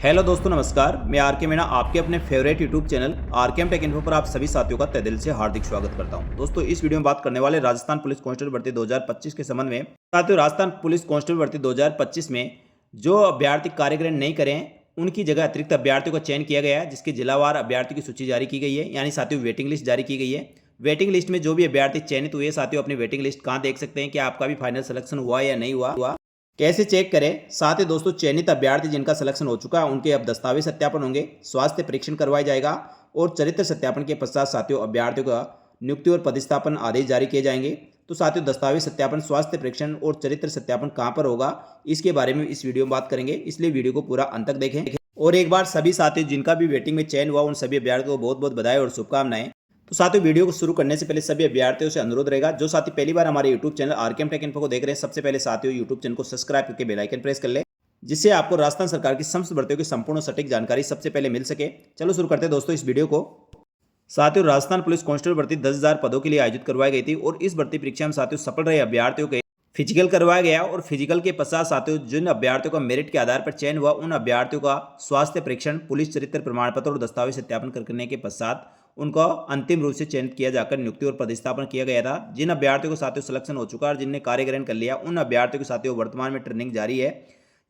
Hello दोस्तों, नमस्कार। मैं आर के मीणा आपके अपने favourite YouTube channel RKM take info पर आप सभी साथियों का तहे दिल से हार्दिक स्वागत करता हूं। दोस्तों, इस वीडियो में बात करने वाले राजस्थान पुलिस कांस्टेबल भर्ती 2025 के संबंध में। साथियों, राजस्थान पुलिस कांस्टेबल भर्ती 2025 में जो अभ्यर्थी कार्य ग्रहण नहीं करें उनकी जगह अतिरिक्त अभ्यर्थियों का चयन किया गया है, जिसकी जिलावार अभ्यर्थियों की सूची जारी की गई है, यानी साथियों वेटिंग लिस्ट जारी की गई है। वेटिंग लिस्ट में जो भी अभ्यर्थी चयनित हुए साथियों अपनी वेटिंग लिस्ट कहाँ देख सकते हैं कि आपका भी फाइनल सिलेक्शन हुआ या नहीं हुआ, कैसे चेक करें। साथ ही दोस्तों, चयनित अभ्यर्थी जिनका सिलेक्शन हो चुका है उनके अब दस्तावेज सत्यापन होंगे, स्वास्थ्य परीक्षण करवाया जाएगा और चरित्र सत्यापन के पश्चात साथियों अभ्यर्थियों का नियुक्ति और पदस्थापन आदेश जारी किए जाएंगे। तो साथियों, दस्तावेज सत्यापन, स्वास्थ्य परीक्षण और चरित्र सत्यापन कहां पर होगा, इसके बारे में इस वीडियो में बात करेंगे, इसलिए वीडियो को पूरा अंत तक देखें। और एक बार सभी साथियों जिनका भी वेटिंग में चयन हुआ उन सभी अभ्यर्थियों को बहुत बहुत बधाई और शुभकामनाएं। तो साथियों, वीडियो को शुरू करने से पहले सभी अभ्यर्थियों से अनुरोध रहेगा, जो साथी पहली बार हमारे YouTube channel RKM take info को देख रहे हैं, सबसे पहले साथियों यूट्यूब चैनल को सब्सक्राइब करके बेल आइकन प्रेस कर ले, जिससे आपको राजस्थान सरकार की समस्त भर्तियों की संपूर्ण सटीक जानकारी सबसे पहले मिल सके। चलो शुरू करते हैं दोस्तों इस वीडियो को। साथियों, राजस्थान पुलिस कांस्टेबल भर्ती 10,000 पदों के लिए आयोजित करवाई गई थी और इस भर्ती परीक्षा में साथियों सफल रहे अभ्यर्थियों के फिजिकल करवाया गया और फिजिकल के पश्चात साथियों जिन अभ्यर्थियों का मेरिट के आधार पर चयन हुआ उन अभ्यर्थियों का स्वास्थ्य परीक्षण, पुलिस चरित्र प्रमाण पत्र और दस्तावेज सत्यापन करने के पश्चात उनका अंतिम रूप से चयनित किया जाकर नियुक्ति और पदस्थापन किया गया था। जिन अभ्यर्थियों को साथियों सिलेक्शन हो चुका है और जिनने कार्य ग्रहण कर लिया उन अभ्यर्थियों के साथियों वर्तमान में ट्रेनिंग जारी है,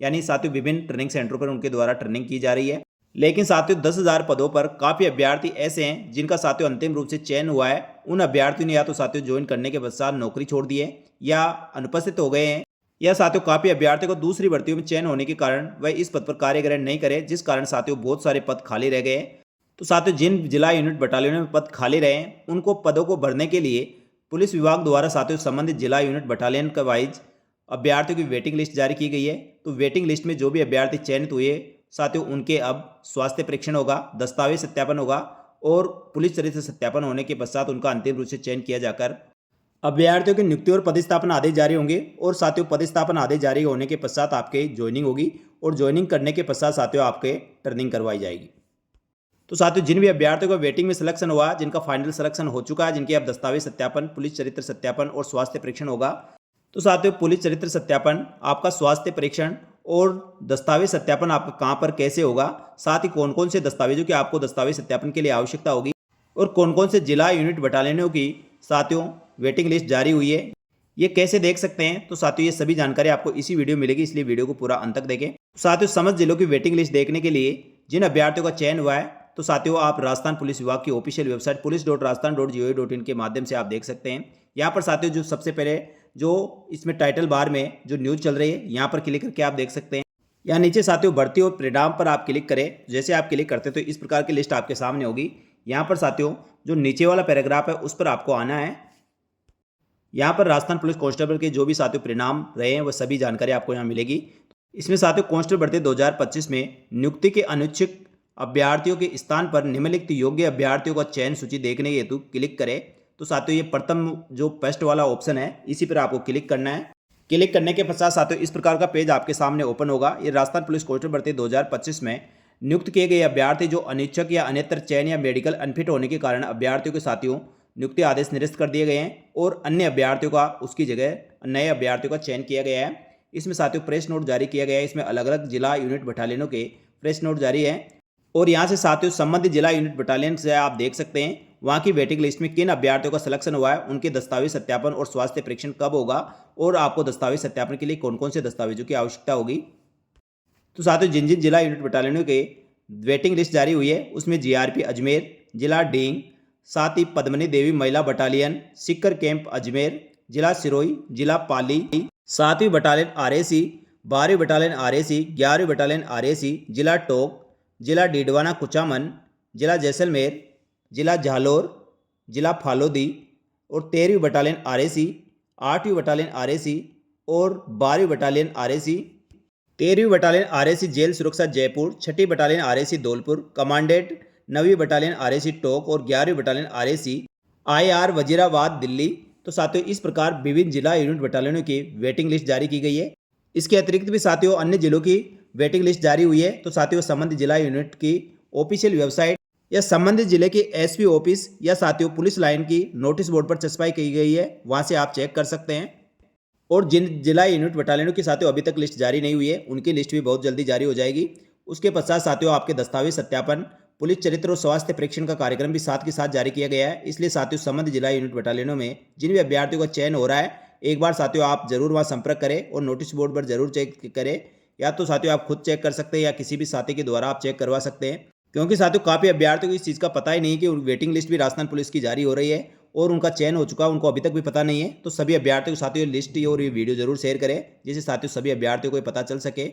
यानी साथियों विभिन्न ट्रेनिंग सेंटरों पर उनके द्वारा ट्रेनिंग की जा रही है। लेकिन साथियों 10,000 पदों पर काफ़ी अभ्यर्थी ऐसे हैं जिनका साथियों अंतिम रूप से चयन हुआ है। उन अभ्यर्थियों ने या तो साथियों ज्वाइन करने के पश्चात नौकरी छोड़ दी है या अनुपस्थित हो गए हैं, या साथियों काफ़ी अभ्यर्थियों को दूसरी भर्तियों में चयन होने के कारण वह इस पद पर कार्य ग्रहण नहीं करे, जिस कारण साथियों बहुत सारे पद खाली रह गए। तो साथियों जिन जिला यूनिट बटालियनों में पद खाली रहे उनको पदों को भरने के लिए पुलिस विभाग द्वारा साथियों संबंधित जिला यूनिट बटालियन का वाइज अभ्यर्थियों की वेटिंग लिस्ट जारी की गई है। तो वेटिंग लिस्ट में जो भी अभ्यर्थी चयनित हुए साथियों उनके अब स्वास्थ्य परीक्षण होगा, दस्तावेज सत्यापन होगा और पुलिस चरित्र सत्यापन होने के पश्चात उनका अंतिम रूप से चयन किया जाकर अभ्यर्थियों की नियुक्ति और पदस्थापन आदेश जारी होंगे। और साथियों पदस्थापन आदेश जारी होने के पश्चात आपके ज्वाइनिंग होगी और ज्वाइनिंग करने के पश्चात साथियों आपके ट्रेनिंग करवाई जाएगी। तो साथियों जिन भी अभ्यर्थियों का वेटिंग में सिलेक्शन हुआ, जिनका फाइनल सिलेक्शन हो चुका है, जिनके अब दस्तावेज सत्यापन, पुलिस चरित्र सत्यापन और स्वास्थ्य परीक्षण होगा। तो साथियों पुलिस चरित्र सत्यापन, आपका स्वास्थ्य परीक्षण और दस्तावेज सत्यापन आपका कहां पर कैसे होगा, साथ ही कौन कौन से दस्तावेजों की आपको दस्तावेज सत्यापन के लिए आवश्यकता होगी और कौन कौन से जिला यूनिट बटालियनों की साथियों वेटिंग लिस्ट जारी हुई है, ये कैसे देख सकते हैं। तो साथियों ये सभी जानकारी आपको इसी वीडियो में मिलेगी, इसलिए वीडियो को पूरा अंत तक देखें। साथियों समस्त जिलों की वेटिंग लिस्ट देखने के लिए जिन अभ्यर्थियों का चयन हुआ है तो साथियों आप राजस्थान पुलिस विभाग की ऑफिशियल वेबसाइट police.rajasthan.gov.in के माध्यम से आप देख सकते हैं। यहाँ पर साथियों जो सबसे पहले जो इसमें टाइटल बार में जो न्यूज़ चल रही है यहाँ पर क्लिक करके आप देख सकते हैं। यहाँ नीचे साथियों भर्ती और परिणाम पर आप क्लिक करें, जैसे आप क्लिक करते हैं तो इस प्रकार की लिस्ट आपके सामने होगी। यहाँ पर साथियों जो नीचे वाला पैराग्राफ है उस पर आपको आना है। यहाँ पर राजस्थान पुलिस कांस्टेबल के जो भी साथियों परिणाम रहे हैं वह सभी जानकारी आपको यहाँ मिलेगी। इसमें साथियों कांस्टेबल भर्ती 2025 में नियुक्ति के अनिच्छुक अभ्यर्थियों के स्थान पर निम्नलिखित योग्य अभ्यर्थियों का चयन सूची देखने के हेतु क्लिक करें। तो साथियों ये प्रथम जो फर्स्ट वाला ऑप्शन है इसी पर आपको क्लिक करना है। क्लिक करने के पश्चात साथियों इस प्रकार का पेज आपके सामने ओपन होगा। ये राजस्थान पुलिस कांस्टेबल भर्ती 2025 में नियुक्त किए गए अभ्यर्थी जो अनिच्छुक या अन्यत्र चयन या मेडिकल अनफिट होने के कारण अभ्यर्थियों के साथियों नियुक्ति आदेश निरस्त कर दिए गए हैं और अन्य अभ्यर्थियों का उसकी जगह नए अभ्यर्थियों का चयन किया गया है। इसमें साथियों प्रेस नोट जारी किया गया है। इसमें अलग अलग जिला यूनिट बटालियनों के प्रेस नोट जारी है और यहाँ से साथियों संबंधित जिला यूनिट बटालियन से आप देख सकते हैं वहाँ की वेटिंग लिस्ट में किन अभ्यर्थियों का सिलेक्शन हुआ है, उनके दस्तावेज सत्यापन और स्वास्थ्य परीक्षण कब होगा और आपको दस्तावेज सत्यापन के लिए कौन कौन से दस्तावेजों की आवश्यकता होगी। तो साथियों जिन जिन जिला यूनिट बटालियनों के वेटिंग लिस्ट जारी हुई है उसमें जीआरपी अजमेर, जिला डींग, साथ ही पद्मनी देवी महिला बटालियन, सिक्कर कैंप अजमेर, जिला सिरोही, जिला पाली, 7वीं बटालियन आरएसी, 12वीं बटालियन आरएसी, 11वीं बटालियन आरएसी, जिला टोक, जिला डीडवाना कुचामन, जिला जैसलमेर, जिला झालोर, जिला फालोदी और 13वीं बटालियन आरएसी, 8वीं बटालियन आरएसी और 12वीं बटालियन आरएसी, 13वीं बटालियन आरएसी जेल सुरक्षा जयपुर, 6ठी बटालियन आरएसी धौलपुर, कमांडेंट 9वीं बटालियन आरएसी टोक और 11वीं battalion RAC IR Wazirabad Delhi. तो साथियों इस प्रकार विभिन्न जिला यूनिट बटालियनों की वेटिंग लिस्ट जारी की गई है। इसके अतिरिक्त भी साथियों अन्य जिलों की वेटिंग लिस्ट जारी हुई है। तो साथियों संबंधित जिला यूनिट की ऑफिशियल वेबसाइट या संबंधित जिले के एसपी ऑफिस या साथियों पुलिस लाइन की नोटिस बोर्ड पर चस्पाई की गई है, वहां से आप चेक कर सकते हैं। और जिन जिला यूनिट बटालियनों के साथियों अभी तक लिस्ट जारी नहीं हुई है उनकी लिस्ट भी बहुत जल्दी जारी हो जाएगी। उसके पश्चात साथियों आपके दस्तावेज सत्यापन, पुलिस चरित्र और स्वास्थ्य परीक्षण का कार्यक्रम भी साथ के साथ जारी किया गया है। इसलिए साथियों संबंधित जिला यूनिट बटालियनों में जिन भी अभ्यर्थियों का चयन हो रहा है, एक बार साथियों आप जरूर वहां संपर्क करें और नोटिस बोर्ड पर जरूर चेक करें। या तो साथियों आप खुद चेक कर सकते हैं या किसी भी साथी के द्वारा आप चेक करवा सकते हैं, क्योंकि साथियों काफ़ी अभ्यर्थियों को इस चीज़ का पता ही नहीं कि वेटिंग लिस्ट भी राजस्थान पुलिस की जारी हो रही है और उनका चयन हो चुका, उनको अभी तक भी पता नहीं है। तो सभी अभ्यर्थियों को साथियों लिस्ट और ये वीडियो जरूर शेयर करें, जिससे साथियों सभी अभ्यर्थियों को पता चल सके।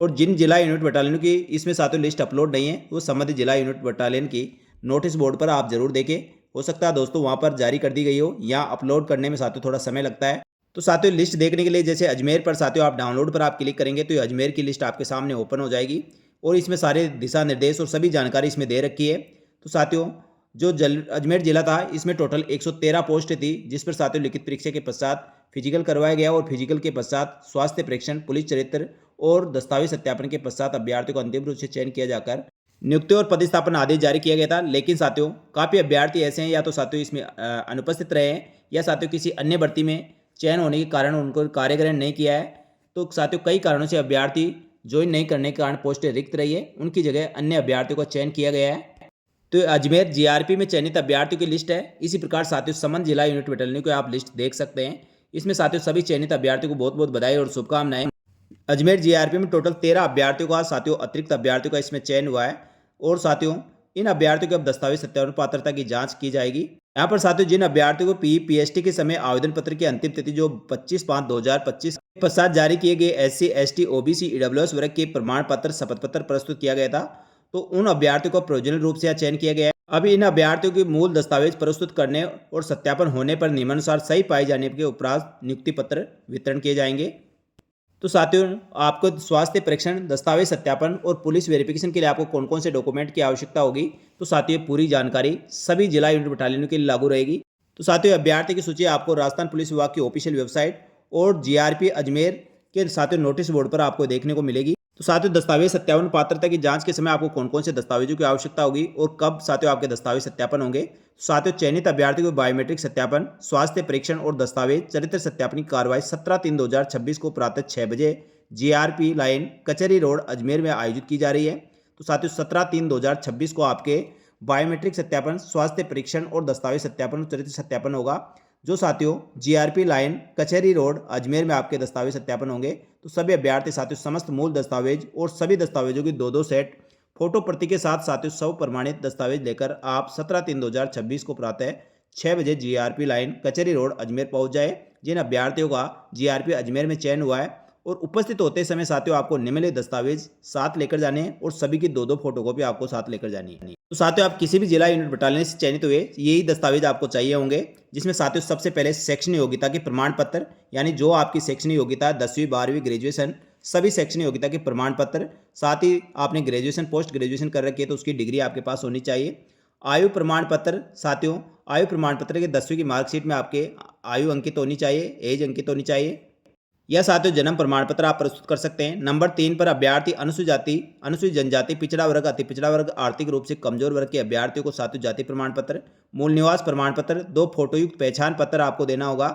और जिन जिला यूनिट बटालियनों की इसमें साथियों लिस्ट अपलोड नहीं है, वो संबंधित जिला यूनिट बटालियन की नोटिस बोर्ड पर आप जरूर देखें। हो सकता है दोस्तों वहाँ पर जारी कर दी गई हो या अपलोड करने में साथियों थोड़ा समय लगता है। तो साथियों लिस्ट देखने के लिए जैसे अजमेर पर साथियों आप डाउनलोड पर आप क्लिक करेंगे तो ये अजमेर की लिस्ट आपके सामने ओपन हो जाएगी और इसमें सारे दिशा निर्देश और सभी जानकारी इसमें दे रखी है। तो साथियों जो अजमेर जिला था इसमें टोटल 113 पोस्ट थी, जिस पर साथियों लिखित परीक्षा के पश्चात फिजिकल करवाया गया और फिजिकल के पश्चात स्वास्थ्य परीक्षण, पुलिस चरित्र और दस्तावेज सत्यापन के पश्चात अभ्यर्थियों को अंतिम रूप से चयन किया जाकर नियुक्ति और पदस्थापन आदेश जारी किया गया था। लेकिन साथियों काफ़ी अभ्यर्थी ऐसे हैं या तो साथियों इसमें अनुपस्थित रहे हैं या साथियों किसी अन्य भर्ती में चयन होने के कारण उनको कार्यग्रहण नहीं किया है। तो साथियों कई कारणों से अभ्यर्थी ज्वाइन नहीं करने के कारण पोस्टें रिक्त रही है, उनकी जगह अन्य अभ्यर्थियों का चयन किया गया है। तो अजमेर जीआरपी में चयनित अभ्यर्थियों की लिस्ट है। इसी प्रकार साथियों संबंध जिला यूनिट बटालियन को आप लिस्ट देख सकते हैं। इसमें साथियों सभी चयनित अभ्यर्थियों को बहुत बहुत बधाई और शुभकामनाएं। अजमेर जीआरपी में टोटल 13 अभ्यर्थियों का साथियों अतिरिक्त अभ्यर्थियों का इसमें चयन हुआ है और साथियों इन अभ्यर्थियों के अब दस्तावेज सत्यापन पात्रता की जांच की जाएगी। यहाँ पर साथियों जिन अभ्यर्थियों को पीएसटी के समय आवेदन पत्र की अंतिम तिथि जो 25/5/2025 के पश्चात जारी किए गए SC, ST, OBC, EWS वर्ग के प्रमाण पत्र शपथ पत्र प्रस्तुत किया गया था, तो उन अभ्यर्थियों को प्रोविजनल रूप से चयन किया गया है। अभी इन अभ्यर्थियों के मूल दस्तावेज प्रस्तुत करने और सत्यापन होने पर नियमानुसार सही पाए जाने के उपरांत नियुक्ति पत्र वितरण किए जाएंगे। तो साथियों आपको स्वास्थ्य परीक्षण, दस्तावेज सत्यापन और पुलिस वेरिफिकेशन के लिए आपको कौन कौन से डॉक्यूमेंट की आवश्यकता होगी, तो साथियों पूरी जानकारी सभी जिला यूनिट बटालियनों के लिए लागू रहेगी। तो साथियों अभ्यर्थी की सूची आपको राजस्थान पुलिस विभाग की ऑफिशियल वेबसाइट और जीआरपी अजमेर के साथियों नोटिस बोर्ड पर आपको देखने को मिलेगी। तो साथियों दस्तावेज सत्यापन पात्रता की जांच के समय आपको कौन कौन से दस्तावेजों की आवश्यकता होगी और कब साथियों आपके दस्तावेज सत्यापन होंगे। साथियों चयनित अभ्यर्थी को बायोमेट्रिक सत्यापन, स्वास्थ्य परीक्षण और दस्तावेज चरित्र सत्यापन की कार्रवाई 17/3/2026 को प्रातः 6 बजे जीआरपी लाइन कचहरी रोड अजमेर में आयोजित की जा रही है। तो साथियों 17/3/2026 को आपके बायोमेट्रिक सत्यापन, स्वास्थ्य परीक्षण और दस्तावेज सत्यापन और चरित्र सत्यापन होगा, जो साथियों जीआरपी लाइन कचहरी रोड अजमेर में आपके दस्तावेज सत्यापन होंगे। तो सभी अभ्यर्थी साथियों समस्त मूल दस्तावेज और सभी दस्तावेजों की 2-2 सेट फोटो प्रति के साथ साथियों सब प्रमाणित दस्तावेज लेकर आप 17/3/2026 को प्रातः 6 बजे जीआरपी लाइन कचहरी रोड अजमेर पहुंच जाए। जिन अभ्यर्थियों का जीआरपी अजमेर में चयन हुआ है और उपस्थित होते समय साथियों आपको निम्नलिखित दस्तावेज साथ लेकर जाने हैं और सभी की 2-2 फोटोकॉपी आपको साथ लेकर जानी है। तो साथियों आप किसी भी जिला यूनिट बटालियन से चयनित हुए यही दस्तावेज आपको चाहिए होंगे, जिसमें साथियों सबसे पहले शैक्षणिक योग्यता के प्रमाण पत्र, यानी जो आपकी शैक्षणिक योग्यता 10वीं 12वीं ग्रेजुएशन सभी शैक्षणिक योग्यता के प्रमाण पत्र, साथ ही आपने ग्रेजुएशन पोस्ट ग्रेजुएशन कर रखी है तो उसकी डिग्री आपके पास होनी चाहिए। आयु प्रमाण पत्र, साथियों आयु प्रमाण पत्र के 10वीं की मार्कशीट में आपके आयु अंकित होनी चाहिए, एज अंकित होनी चाहिए। यह साथियों जन्म प्रमाण पत्र आप प्रस्तुत कर सकते हैं। नंबर 3 पर अभ्यर्थी अनुसूचित जाति, अनुसूचित जनजाति, पिछड़ा वर्ग, अति पिछड़ा वर्ग, आर्थिक रूप से कमजोर वर्ग के अभ्यर्थियों को साथियों जाति प्रमाण पत्र, मूल निवास प्रमाण पत्र, 2 फोटोयुक्त पहचान पत्र आपको देना होगा।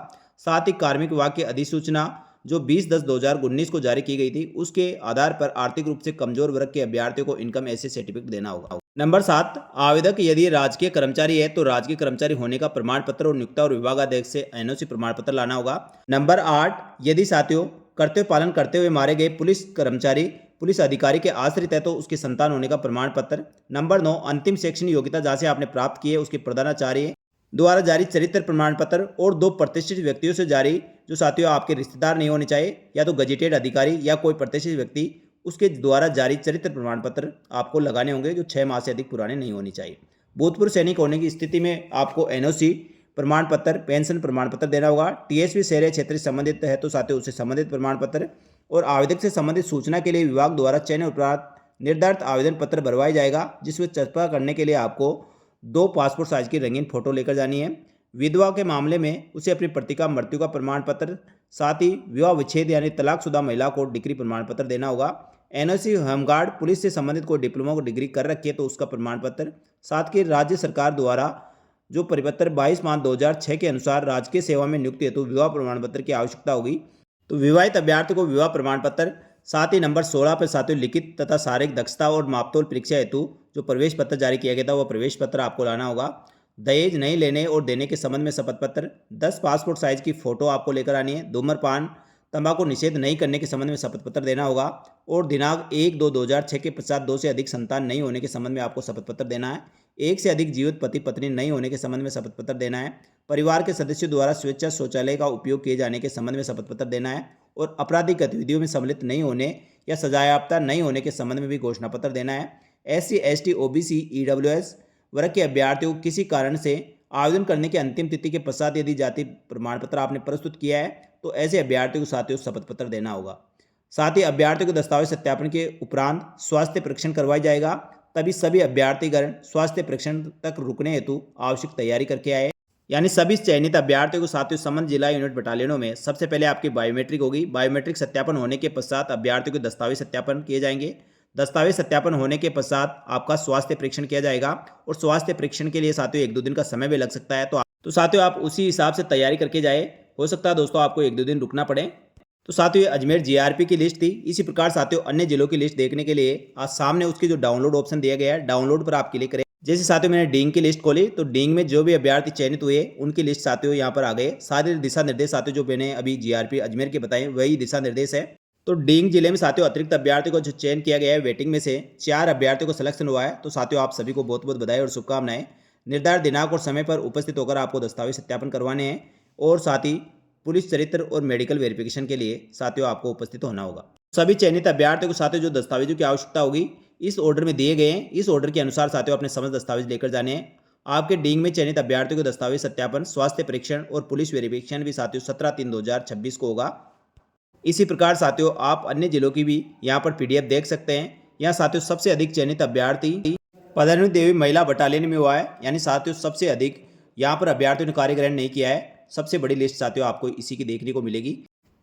साथ ही कार्मिक विभाग की अधिसूचना जो 20/10/2019 को जारी की गई थी उसके आधार पर आर्थिक रूप से कमजोर वर्ग के अभ्यर्थियों को इनकम एसेस सर्टिफिकेट देना होगा। नंबर 7 आवेदक यदि राजकीय कर्मचारी है तो राजकीय कर्मचारी होने का प्रमाण पत्र और नियोक्ता और विभागाध्यक्ष से एनओसी प्रमाण पत्र लाना होगा। नंबर 8 यदि साथियों कर्तव्य पालन करते हुए मारे गए पुलिस कर्मचारी पुलिस अधिकारी के आश्रित है तो उसके संतान होने का प्रमाण पत्र। नंबर 9 अंतिम शैक्षणिक योग्यता जहाँ से आपने प्राप्त की है उसके प्रधानाचार्य द्वारा जारी चरित्र प्रमाण पत्र और 2 प्रतिष्ठित व्यक्तियों से जारी, जो साथियों आपके रिश्तेदार नहीं होने चाहिए, या तो गजेटेड अधिकारी या कोई प्रतिष्ठित व्यक्ति उसके द्वारा जारी चरित्र प्रमाण पत्र आपको लगाने होंगे, जो 6 माह से अधिक पुराने नहीं होने चाहिए। भूतपूर्व सैनिक होने की स्थिति में आपको एनओसी प्रमाण पत्र, पेंशन प्रमाण पत्र देना होगा। टीएसपी शहरी क्षेत्र से संबंधित है तो साथियों उससे संबंधित प्रमाण पत्र और आवेदक से संबंधित सूचना के लिए विभाग द्वारा चयन उपरांत निर्धारित आवेदन पत्र भरवाया जाएगा, जिसमें चस्पा करने के लिए आपको 2 पासपोर्ट साइज की रंगीन फोटो लेकर जानी है। विधवा के मामले में उसे अपनी पत्रिका मृत्यु का प्रमाण पत्र, साथ ही विवाह विच्छेद यानी तलाकशुदा महिला को डिग्री प्रमाण पत्र देना होगा। एनओसी होमगार्ड पुलिस से संबंधित कोई डिप्लोमा को डिग्री कर रखी है तो उसका प्रमाण पत्र, साथ ही राज्य सरकार द्वारा जो परिपत्र 22/5/2006 के अनुसार राजकीय सेवा में नियुक्ति हेतु विवाह प्रमाण पत्र की आवश्यकता होगी। तो विवाहित अभ्यर्थी को विवाह प्रमाण पत्र, साथ ही नंबर 16 पर साथियों लिखित तथा शारीरिक दक्षता और मापतोल परीक्षा हेतु जो प्रवेश पत्र जारी किया गया था, वह प्रवेश पत्र आपको लाना होगा। दहेज नहीं लेने और देने के संबंध में शपथ पत्र, 10 पासपोर्ट साइज की फोटो आपको लेकर आनी है। धूम्रपान तंबाकू निषेध नहीं करने के संबंध में शपथ पत्र देना होगा और दिनांक 1/2/2006 के पश्चात 2 से अधिक संतान नहीं होने के संबंध में आपको शपथ पत्र देना है। 1 से अधिक जीवित पति पत्नी नहीं होने के संबंध में शपथ पत्र देना है। परिवार के सदस्यों द्वारा स्वेच्छा शौचालय का उपयोग किए जाने के संबंध में शपथ पत्र देना है और आपराधिक गतिविधियों में सम्मिलित नहीं होने या सजायाफ्ता नहीं होने के संबंध में भी घोषणा पत्र देना है। SC, ST, OBC, EWS वर्ग के अभ्यर्थियों को किसी कारण से आवेदन करने की अंतिम तिथि के पश्चात यदि जाति प्रमाण पत्र आपने प्रस्तुत किया है तो ऐसे अभ्यर्थियों को साथियों शपथ पत्र देना होगा। साथ ही अभ्यर्थियों को दस्तावेज सत्यापन के उपरांत स्वास्थ्य परीक्षण करवाया जाएगा। तभी सभी अभ्यर्थीगण स्वास्थ्य परीक्षण तक रुकने हेतु आवश्यक तैयारी करके आए। यानी सभी चयनित अभ्यर्थियों को साथियों संबंधित जिला यूनिट बटालियनों में सबसे पहले आपकी बायोमेट्रिक होगी। बायोमेट्रिक सत्यापन होने के पश्चात अभ्यर्थियों के दस्तावेज सत्यापन किए जाएंगे। दस्तावेज सत्यापन होने के पश्चात आपका स्वास्थ्य परीक्षण किया जाएगा और स्वास्थ्य परीक्षण के लिए साथियों 1-2 दिन का समय भी लग सकता है। तो साथियों आप उसी हिसाब से तैयारी करके जाए। हो सकता है दोस्तों आपको 1-2 दिन रुकना पड़े। तो साथियों अजमेर GRP की लिस्ट थी। इसी प्रकार साथियों अन्य जिलों की लिस्ट देखने के लिए आज सामने उसकी जो डाउनलोड ऑप्शन दिया गया है, डाउनलोड पर आप क्लिक करें। जैसे साथियों मैंने डींग की लिस्ट खोली तो डींग में जो भी अभ्यर्थी चयनित हुए उनकी लिस्ट साथियों यहाँ पर आ गए। सारे दिशा निर्देश साथियों जो मैंने अभी GRP अजमेर के बताए वही दिशा निर्देश है। तो डींग जिले में साथियों अतिरिक्त अभ्यर्थियों को जो चयन किया गया है वेटिंग में से 4 अभ्यर्थियों को सिलेक्शन हुआ है। तो साथियों आप सभी को बहुत बहुत बधाई और शुभकामनाएं। निर्धारित दिनांक और समय पर उपस्थित होकर आपको दस्तावेज सत्यापन करवाने हैं और साथ ही पुलिस चरित्र और मेडिकल वेरिफिकेशन के लिए साथियों आपको उपस्थित होना होगा। सभी चयनित अभ्यर्थियों को साथियों जो दस्तावेजों की आवश्यकता होगी इस ऑर्डर में दिए गए हैं। इस ऑर्डर के अनुसार साथियों अपने समस्त दस्तावेज लेकर जाने हैं। आपके डींग में चयनित अभ्यर्थियों को दस्तावेज सत्यापन, स्वास्थ्य परीक्षण और पुलिस वेरिफिकेशन भी साथियों 17/3/2026 को होगा। इसी प्रकार साथियों आप अन्य जिलों की भी यहाँ पर PDF देख सकते हैं। यहाँ साथियों सबसे अधिक चयनित अभ्यर्थी पदानुदेवी देवी महिला बटालियन में हुआ है। यानी साथियों सबसे अधिक यहाँ पर अभ्यर्थियों ने कार्य ग्रहण नहीं किया है। सबसे बड़ी लिस्ट साथियों आपको इसी की देखने को मिलेगी।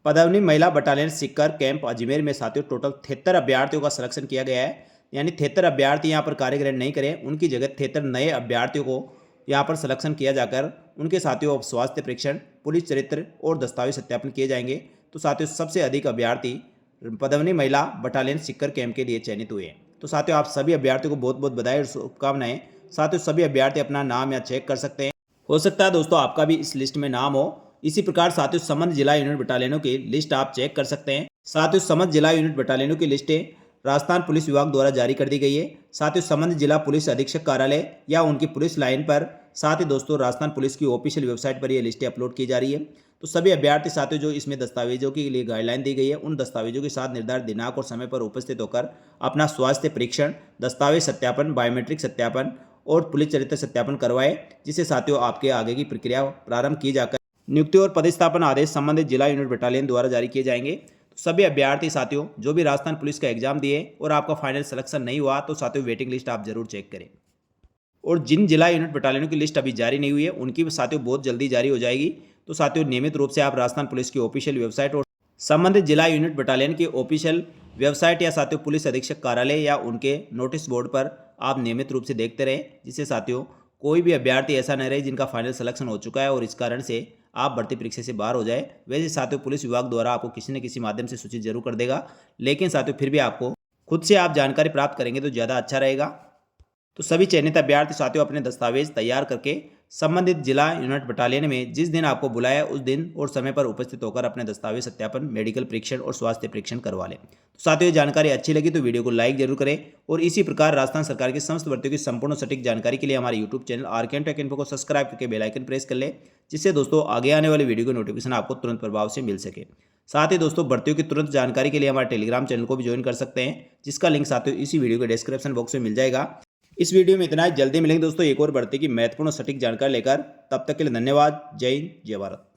पदावनी महिला बटालियन सिक्कर कैंप अजमेर में साथियों टोटल 73 अभ्यर्थियों का सिलेक्शन किया गया है। यानी 73 अभ्यर्थी यहाँ पर कार्य ग्रहण नहीं करें, उनकी जगह 73 नए अभ्यर्थियों को यहाँ पर सिलेक्शन किया जाकर उनके साथियों स्वास्थ्य परीक्षण, पुलिस चरित्र और दस्तावेज सत्यापन किए जाएंगे। तो साथियों सबसे अधिक अभ्यर्थी पदावनी महिला बटालियन सिक्कर कैंप के लिए चयनित हुए हैं। तो साथियों आप सभी अभ्यर्थियों को बहुत बहुत बधाई और शुभकामनाएं। साथियों सभी अभ्यर्थी अपना नाम यहाँ चेक कर सकते हैं। हो सकता है दोस्तों आपका भी इस लिस्ट में नाम हो। इसी प्रकार साथियों संबंधित जिला यूनिट बटालियनों की लिस्ट आप चेक कर सकते हैं। साथियों संबंधित जिला यूनिट बटालियनों की लिस्टें राजस्थान पुलिस विभाग द्वारा जारी कर दी गई है। साथियों संबंधित जिला पुलिस अधीक्षक कार्यालय या उनकी पुलिस लाइन पर, साथ ही दोस्तों राजस्थान पुलिस की ऑफिशियल वेबसाइट पर ये लिस्टें अपलोड की जा रही है। तो सभी अभ्यर्थी साथियों जो इसमें दस्तावेजों के लिए गाइडलाइन दी गई है उन दस्तावेजों के साथ निर्धारित दिनांक और समय पर उपस्थित होकर अपना स्वास्थ्य परीक्षण, दस्तावेज सत्यापन, बायोमेट्रिक सत्यापन और पुलिस चरित्र सत्यापन करवाए, जिससे साथियों आपके आगे की प्रक्रिया प्रारंभ की जाकर नियुक्ति और पदस्थापन आदेश संबंधित जिला यूनिट बटालियन द्वारा जारी किए जाएंगे। तो सभी अभ्यर्थी साथियों जो भी राजस्थान पुलिस का एग्जाम दिए और आपका फाइनल सिलेक्शन नहीं हुआ तो साथियों वेटिंग लिस्ट आप जरूर चेक करें। और जिन जिला यूनिट बटालियनों की लिस्ट अभी जारी नहीं हुई है उनकी भी साथियों बहुत जल्दी जारी हो जाएगी। तो साथियों नियमित रूप से आप राजस्थान पुलिस की ऑफिशियल वेबसाइट और संबंधित जिला यूनिट बटालियन की ऑफिशियल वेबसाइट या साथियों पुलिस अधीक्षक कार्यालय या उनके नोटिस बोर्ड पर आप नियमित रूप से देखते रहें, जिससे साथियों कोई भी अभ्यर्थी ऐसा न रहे जिनका फाइनल सिलेक्शन हो चुका है और इस कारण से आप भर्ती परीक्षा से बाहर हो जाए। वैसे साथियों पुलिस विभाग द्वारा आपको किसी न किसी माध्यम से सूचित जरूर कर देगा, लेकिन साथियों फिर भी आपको खुद से आप जानकारी प्राप्त करेंगे तो ज़्यादा अच्छा रहेगा। तो सभी चयनित अभ्यर्थी साथियों अपने दस्तावेज तैयार करके संबंधित जिला यूनिट बटालियन में जिस दिन आपको बुलाया उस दिन और समय पर उपस्थित होकर अपने दस्तावेज सत्यापन, मेडिकल परीक्षण और स्वास्थ्य परीक्षण करवा लें। तो साथियों ये जानकारी अच्छी लगी तो वीडियो को लाइक जरूर करें और इसी प्रकार राजस्थान सरकार की समस्त भर्तियों की संपूर्ण सटीक जानकारी के लिए हमारे YouTube channel RKM take info को सब्सक्राइब करके बेल आइकन प्रेस कर ले, जिससे दोस्तों आगे आने वाली वीडियो की नोटिफिकेशन आपको तुरंत प्रभाव से मिल सके। साथ ही दोस्तों भर्तियों की तुरंत जानकारी के लिए हमारे टेलीग्राम चैनल को भी ज्वाइन कर सकते हैं, जिसका लिंक साथियों इसी वीडियो के डिस्क्रिप्शन बॉक्स में मिल जाएगा। इस वीडियो में इतना ही, जल्दी मिलेंगे दोस्तों एक और भर्ती की महत्वपूर्ण सटीक जानकारी लेकर। तब तक के लिए धन्यवाद। जय हिंद, जय भारत।